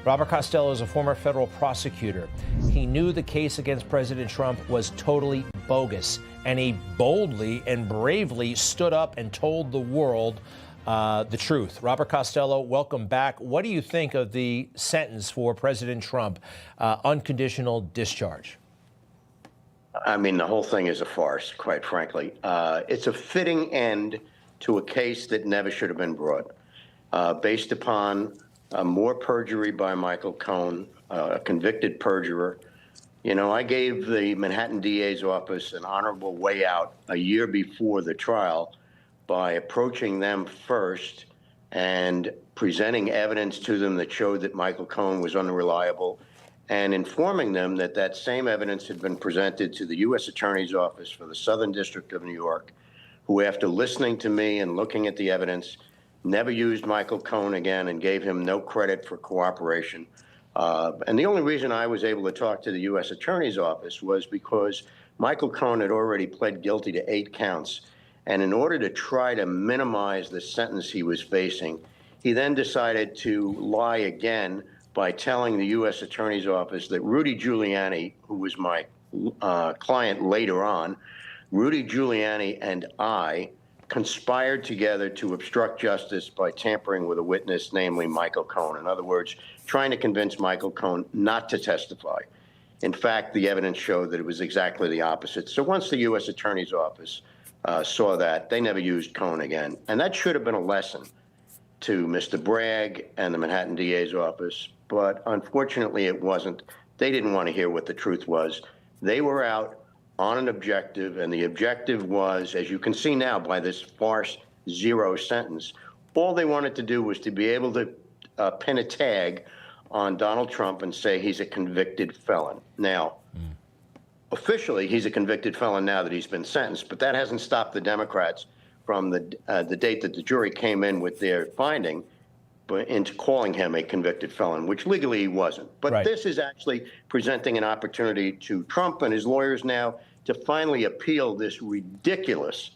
Robert Costello is a former federal prosecutor. He knew the case against President Trump was totally bogus, and he boldly and bravely stood up and told the world the truth. Robert Costello, welcome back. What do you think of the sentence for President Trump, unconditional discharge? I mean, the whole thing is a farce, quite frankly. It's a fitting end to a case that never should have been brought, based upon more perjury by Michael Cohen, a convicted perjurer. You know, I gave the Manhattan DA's office an honorable way out a year before the trial by approaching them first and presenting evidence to them that showed that Michael Cohen was unreliable, and informing them that that same evidence had been presented to the U.S. Attorney's Office for the Southern District of New York, who, after listening to me and looking at the evidence, never used Michael Cohen again and gave him no credit for cooperation. And the only reason I was able to talk to the U.S. Attorney's Office was because Michael Cohen had already pled guilty to 8 counts. And in order to try to minimize the sentence he was facing, he then decided to lie again by telling the U.S. Attorney's Office that Rudy Giuliani, who was my client later on, Rudy Giuliani and I conspired together to obstruct justice by tampering with a witness, namely Michael Cohen. In other words, trying to convince Michael Cohen not to testify. In fact, the evidence showed that it was exactly the opposite. So once the U.S. Attorney's Office saw that, they never used Cohen again. And that should have been a lesson to Mr. Bragg and the Manhattan DA's office, but unfortunately it wasn't. They didn't want to hear what the truth was. They were out on an objective, and the objective was, as you can see now by this farce 0 sentence, all they wanted to do was to be able to pin a tag on Donald Trump and say he's a convicted felon. Now, officially, he's a convicted felon now that he's been sentenced, but that hasn't stopped the Democrats from the date that the jury came in with their finding into calling him a convicted felon, which legally he wasn't. But Right. This is actually presenting an opportunity to Trump and his lawyers now to finally appeal this ridiculous,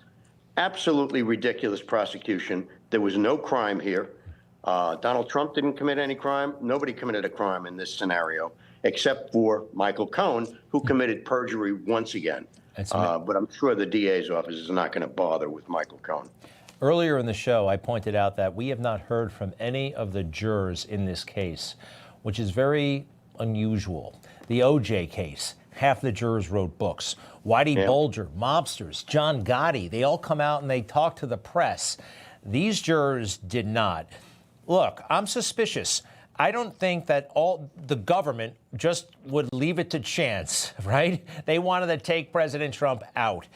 absolutely ridiculous prosecution. There was no crime here. Donald Trump didn't commit any crime. Nobody committed a crime in this scenario, except for Michael Cohen, who committed perjury once again. But I'm sure the DA's office is not going to bother with Michael Cohen. Earlier in the show, I pointed out that we have not heard from any of the jurors in this case, which is very unusual. The OJ case, half the jurors wrote books. Whitey Bulger, mobsters, John Gotti, they all come out and they talk to the press. These jurors did not. Look, I'm suspicious. I don't think that all the government just would leave it to chance, right? They wanted to take President Trump out.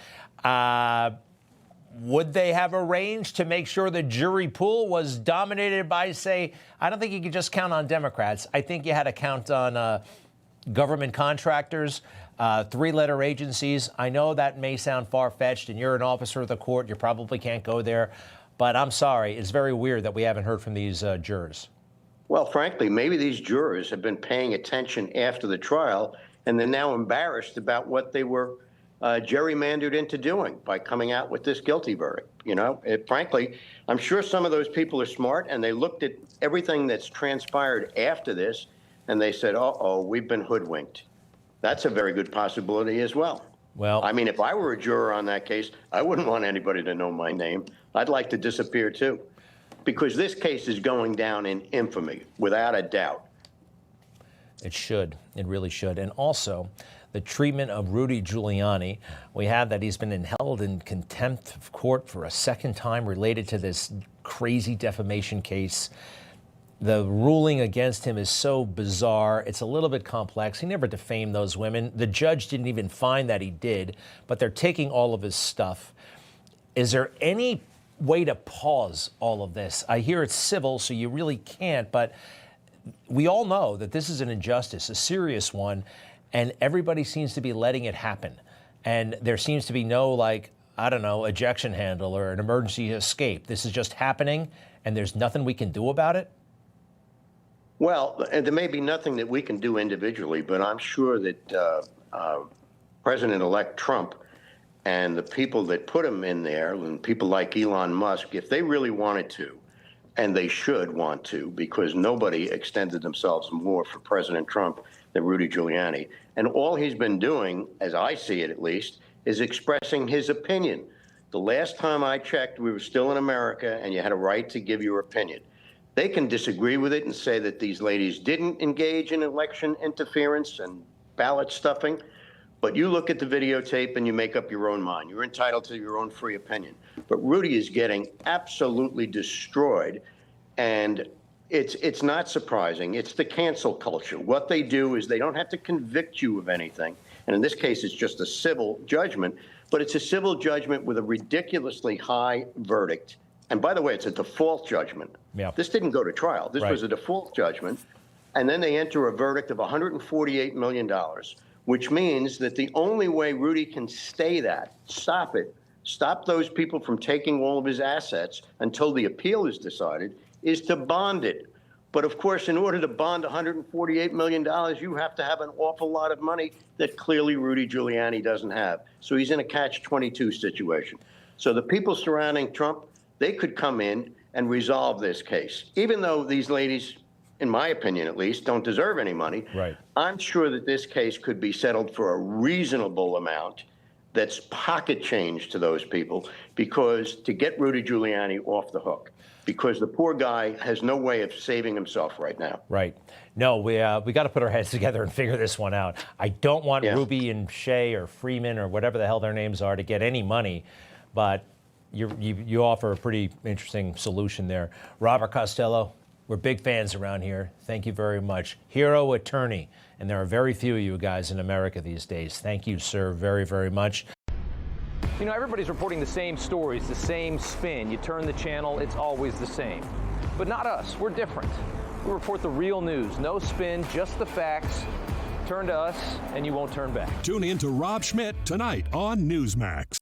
Would they have arranged to make sure the jury pool was dominated by, say, I don't think you could just count on Democrats. I think you had to count on government contractors, 3-letter agencies. I know that may sound far-fetched, and you're an officer of the court. You probably can't go there. But I'm sorry. It's very weird that we haven't heard from these jurors. Well, frankly, maybe these jurors have been paying attention after the trial, and they're now embarrassed about what they were gerrymandered into doing by coming out with this guilty verdict. You know, frankly, I'm sure some of those people are smart, and they looked at everything that's transpired after this, and they said, uh-oh, we've been hoodwinked. That's a very good possibility as well. Well, I mean, if I were a juror on that case, I wouldn't want anybody to know my name. I'd like to disappear, too. Because this case is going down in infamy, without a doubt. It should. It really should. And also, the treatment of Rudy Giuliani. We have that he's been held in contempt of court for a second time related to this crazy defamation case. The ruling against him is so bizarre. It's a little bit complex. He never defamed those women. The judge didn't even find that he did, but they're taking all of his stuff. Is there any way to pause all of this? I hear it's civil, so you really can't, but we all know that this is an injustice, a serious one, and everybody seems to be letting it happen. And there seems to be no, I don't know, ejection handle or an emergency escape. This is just happening, and there's nothing we can do about it? Well, there may be nothing that we can do individually, but I'm sure that President-elect Trump and the people that put him in there, and people like Elon Musk, if they really wanted to, and they should want to, because nobody extended themselves more for President Trump than Rudy Giuliani. And all he's been doing, as I see it at least, is expressing his opinion. The last time I checked, we were still in America, and you had a right to give your opinion. They can disagree with it and say that these ladies didn't engage in election interference and ballot stuffing, but you look at the videotape and you make up your own mind. You're entitled to your own free opinion. But Rudy is getting absolutely destroyed, and it's not surprising. It's the cancel culture. What they do is they don't have to convict you of anything, and in this case, it's just a civil judgment, but it's a civil judgment with a ridiculously high verdict. And by the way, it's a default judgment. Yeah. This didn't go to trial. This was a default judgment. And then they enter a verdict of $148 million, which means that the only way Rudy can stay that, stop it, stop those people from taking all of his assets until the appeal is decided, is to bond it. But of course, in order to bond $148 million, you have to have an awful lot of money that clearly Rudy Giuliani doesn't have. So he's in a catch-22 situation. So the people surrounding Trump, they could come in and resolve this case. Even though these ladies, in my opinion at least, don't deserve any money, right, I'm sure that this case could be settled for a reasonable amount that's pocket change to those people, because to get Rudy Giuliani off the hook, because the poor guy has no way of saving himself right now. Right. No, we got to put our heads together and figure this one out. I don't want Ruby and Shea or Freeman or whatever the hell their names are to get any money, but you offer a pretty interesting solution there. Robert Costello, we're big fans around here. Thank you very much. Hero attorney, and there are very few of you guys in America these days. Thank you, sir, very, very much. You know, everybody's reporting the same stories, the same spin. You turn the channel, it's always the same. But not us. We're different. We report the real news. No spin, just the facts. Turn to us, and you won't turn back. Tune in to Rob Schmidt tonight on Newsmax.